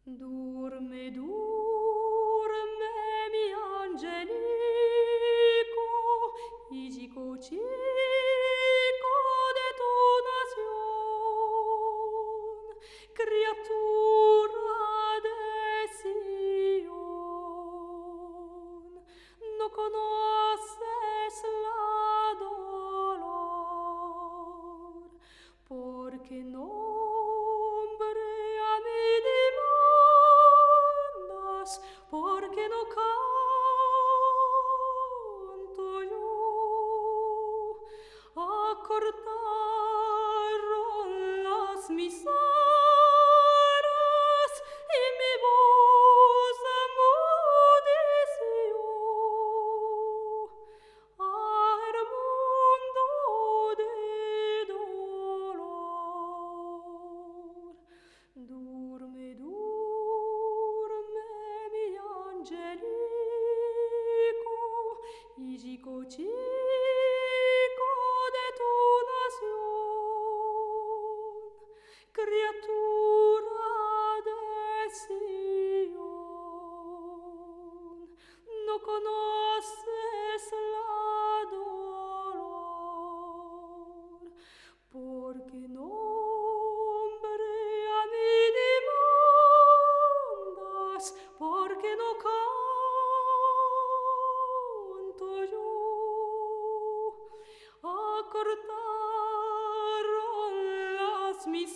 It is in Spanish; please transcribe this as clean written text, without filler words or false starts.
Durme, durme, mi angelico, isico chico de tu nación, criatura de Sion, no conoces la dolor, porque nombre a mí demandas, porque no canto yo. Acortaron las mis aras y mi voz amudeció al mundo de dolor. Durme, durme, mi angelico, isico chico de tu nación, criatura de Sion, no conoces la dolor, porque nombre a mí demandas, porque no canto yo. Acortaron las mis